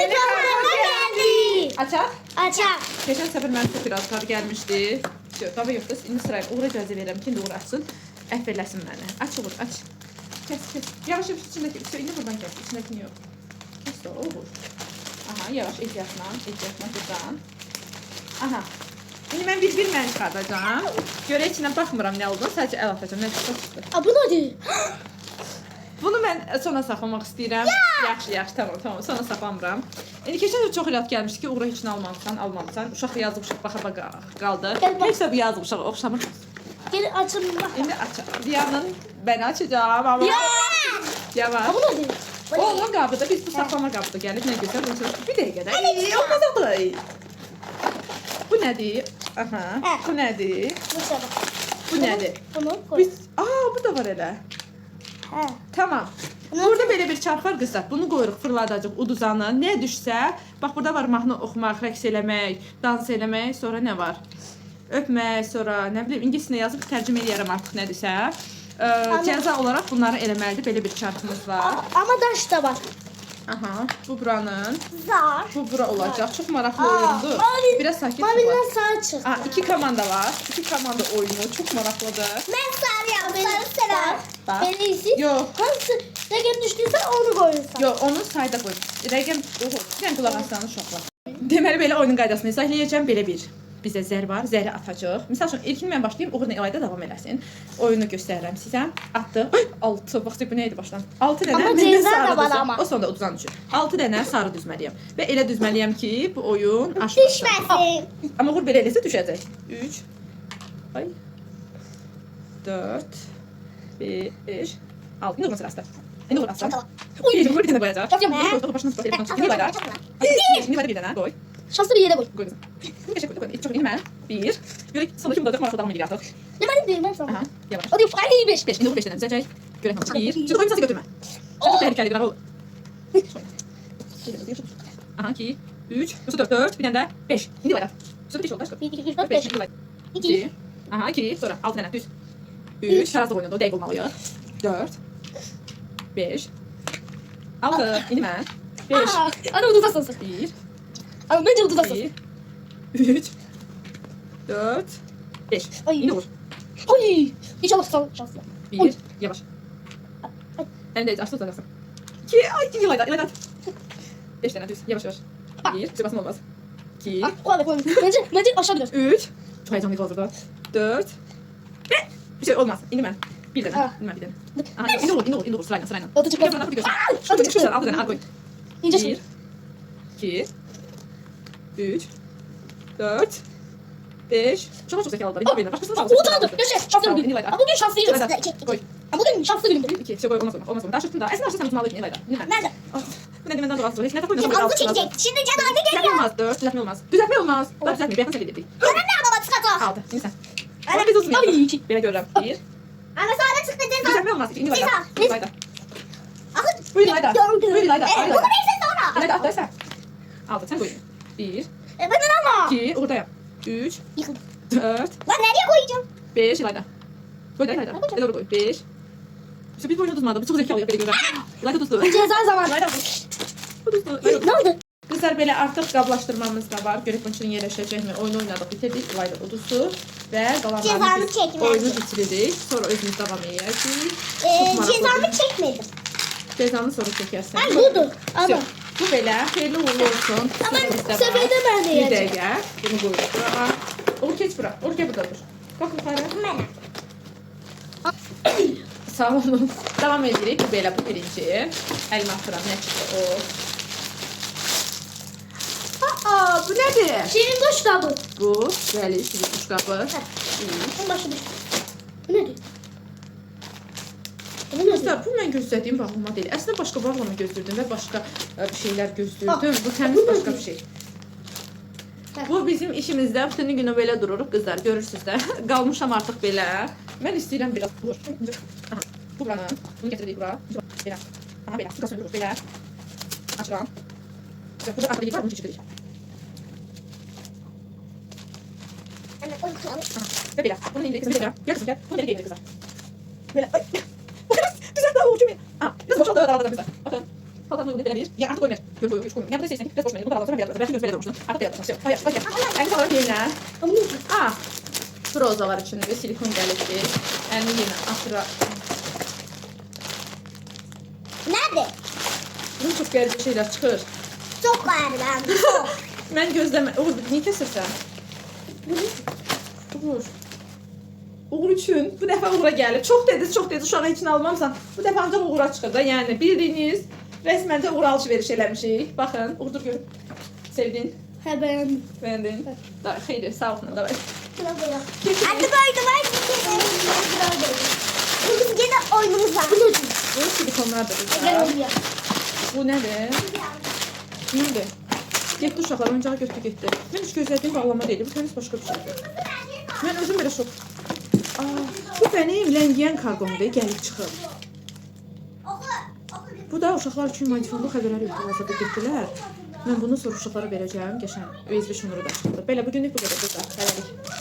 Yeni forma geldi. Açaq. Açaq. Geçen sefer mənim çox biraz qar gəlmişdi. Qaba yoxdur. İndi sırayla Uğur'a icazə verirəm ki, indi Uğur açsın. Əhv eləsin məni. Aç Uğur, aç. Kes, kes. Yavaş yavaş içindeki. İndi buradan kes. İçindekini yok. Kes de Uğur. Aha, yavaş ehtiyatla. Ehtiyatla buradan. Aha. İndi mən bir mən çıxardacağım. Görə içindən baxmıram nə olduğunu. Sadəcə əl atacağım. Nə çıxdı? A, bu nədir? Bunu mən sona saxlamaq istəyirəm. Yaxşı, yaxşı, tamam. Sona saxlamıram. İndi keçən il çox ilət gəlmişdi ki, Uğur'a heç nə almamısan. Uşaq yazıb baxa qaldı. Hepsi bu yazıb uşağa oxşamır. Gel açın. İndi açalım. Diyanın ben açacağım ama. Yavaş. A, bu nədir? O onun qabıda, biz bu saxlama qabıda gəlib nə gözəl bunu bir dəqiqədə. Olmaz oldu. Bu nədir? Aha. Bu nədir? Bu nədir? Bunu koy. Biz, bu da var elə. Hə. Tamam. Burada belə bir çarx var qızlar. Bunu qoyuruq, fırladacaq uduzanı. Nə düşsə, bax burada var mahnı oxumaq, rəqs eləmək, dans eləmək, sonra nə var? Öpmək, sonra nə bilim ingiliscə yazıb tərcümə edərəm artıq nədirsə. Cəza olaraq bunları eləməlidir. Belə bir çarxımız var. Ama daş da var. Aha, bu buranın. Zar. Bu bura olacaq. Çox maraqlı oyundur. Biraz sakit ol. Mavinden sağ çık. İki komanda var. İki komanda oyunu çok maraqlıdır. Ben sarı yaptım. Sarı. Bak. Ben iyisi. Yox. Hansı regen düştüyse onu koyursan. Yox, onu sayda qoy. Rəqəm sən qulaq assanız uşaqlar. Deməli belə oyunun qaydasını izah belə bir. Bizə zər var, zəri atacaq. Misal üçün ilkin mən başlayım, Uğurla Elayda davam eləsin. Oyunu göstərirəm sizə. Atdı. 6. Bax bu neydi başdan? 6 dənə. Amma cəza da var amma. O sonda uduzan üçün. 6 dənə sarı düzməliyəm. Və elə düzməliyəm ki, bu oyun aşmasın. Düşməsin. Amma Uğur belə eləsə düşəcək. 3 ay 4 5 6. İndi Uğur sırasında. İndi Uğur aslan. Uy, Uğur bir dənə qoyacaq. Uğur başına tutacaq. İndi Elayda. İndi Elayda bir dənə qoy. Şanslı bir yere koy. Qoy qızım. Teşekkür ederim. Çok iyi ben. Bir. Görək sonra kim udacaq maraqlı adamla artıq. Ne benim değil ben sana. Aha, yavaş. O diyor ay 5. 5. İndi Uğur 5 dənə düzəcək. Görək nə olacaq. Bir. Çünki qoyum səsi götürmə. Çox təhlükəlidir ha. Aha 2 3 4 bir dənə də 5. İndi var. Sonra 5 oldu aşkım. 1 2 3 4 5. 2. Aha 2 sonra 6 dənə düz. 3 tarazda oynadı. O dəqiq olmalıyıq. 4 5 6. İndi mən. 5 Ana uduzasın. 1 Ama bence uduzasın. 3 4 5. Ay. İndi Uğur. Oy. İnşallah şanslı. 1 yavaş. Hem de açtı tutacaksın. 2 ay 2 yılayda yılayda. 5 tane düz yavaş yavaş. 1 çıkmasın olmaz. 2 Koy. Bence aşağı gider. 3 çok heyecanlı oldu burada. 4 bir şey olmaz. İndi ben. Bir tane. Ha. İndi ben bir tane. Aha indi Uğur sırayla. Adı çıkmaz. Şuradan gidiyorsun. Adı çıkmaz. Al tane al koy. İnce 1 şimdi. 2 3 4 5 çok zekalı da. İndi başkasını sağ. Utandı. Yaşa. Şanslı bir gün. İndi Ama bugün şanslıyız. koy. Ama bugün şanslı günümdür. 2 şey koy olmaz. Daha şutun da. Aslında sen tutmalı değil İndi. Nerede? Bu ne demeden doğru. Hiç ne takılmıyor. Ağzı çekecek. Şimdi cenaze Düzeltme geliyor. olmaz. 4 düzeltme olmaz. Düzeltme olmaz. Bak düzeltme. Ben sana dedik. Görünmüyor baba çıkacak. 6. Şimdi sen. Ama biz uzun yapalım. 2. Böyle görürüm. 1. Ama sonra çıktı ceza. Düzeltme olmaz. İndi Ceza. Layda. İndi Layda. Akın. Buyur Layda. Buyur Layda. Bunu neyse sonra. Layda at sen. 6. Sen koy. 1. Benden ama. 2. Orada yap. 3. Yıkıldı. 4. Lan nereye koyacağım? 5. Layda. Koy Layda. Layda doğru koy. 5. İşte bir boyunu tutmadı. Bu çok zekalı böyle görürüm. Layda tuttu. Ceza zamanı. Layda tuttu. Ne oldu? Qızlar belə artıq qablaşdırmamız da var. Görək bunun üçün yerləşəcəkmi? Oyunu oynadıq, bitirdik. Layda udusu və qalanlarını Cezamı biz çəkmədim. oyunu bitiririk. Sonra özümüz davam edəcəyik. Cezamı çekmedim. Cezanı sonra çəkərsən. Ay budur. Всё. Ama. Bu belə xeyirli uğurlu olsun. Ama Bizdə var. seferde ben de Bir yiyeceğim. dəqiqə. Bunu qoyuruq bura. Uğur keç bura. Uğur gəl burada dur. Qalx yuxarı. Mənə. Sağ olun. Davam edirik. Bu belə bu birinci. Əlimə atıram. Nə çıxdı o? Bu nədir? Şirin kuş da bu. Bu, bəli, şirin kuş qabı. En başı düştü. Bu nedir? Bu nedir? Dostlar, bu mən gözlədiyim bağlama deyil. Əslində başqa bağlama gözləyirdim və başqa bir şeylər gözləyirdim. Bu təmiz başqa bir şey. Bu bizim işimizdə bütün günü belə dururuq qızlar. Görürsünüz də. Qalmışam artıq belə. Mən istəyirəm biraz dur. Aha, bu buranı. Bunu gətirdik bura. Belə. Aha, belə. Sıra söndürürük belə. Açıram. Burada arxada var, bunu keçiririk. Anne koy kıyalı. Aha, və belə. Bunu indirik qızım, belə. Gəl qızım, gəl. Bunu belə geyindirik qızlar. Belə. Ay. Bakınız, düzəltdi o kimi. Aha, biraz boşaldı dağlarda qızlar. Baxın. Paltarını uyğun edir. Ya artıq qoymur. Gör qoyur, heç qoymur. Ya burada istəyirsən ki, biraz boş verin. Bu da alacağam, biraz. Bəlkə göz belə durmuşdun. Artıq belə durmuşsun. Hayır, bax. Əlini salır yerinə. Ama ne ki? Ah, broza var içində, silikon gəlibdi. Əlini yenə atıra. Nerede? Bunun çox qəribə şeylər çıxır. Çok var bende. Çok. Mən gözləmə. Uğur, niyə kəsirsən? Uğur. Uğur üçün bu dəfə Uğura gəlib. Çox dedi, uşağı için almamsan. Bu dəfə ancaq Uğura çıxır da. Yəni bildiyiniz rəsmən də Uğura alış-veriş eləmişik. Baxın, Uğur dur görün. Sevdin? Ha ben. Beğendin? Da, xeyli, sağ olun. Davay. Şuna böyle. Hadi böyle var. Biz gene oyunumuz var. Bu silikonlardır. Gel oluyor. Bu nədir? Nədir? Getdi uşaqlar, oyuncağı götürdü getdi. Mən heç gözlədiyim bağlama deyil. Bu təmiz başqa bir şeydir. Mən özüm belə şok. Bu mənim ləngiyən karqomdur, gəlib çıxır. Bu da uşaqlar üçün manifonlu xəbərlər yoxdur, getdilər. Mən bunu sonra uşaqlara verəcəm, qəşəng. USB şunuru da çıxdı. Belə, bugünlük bu qədər. Hələlik.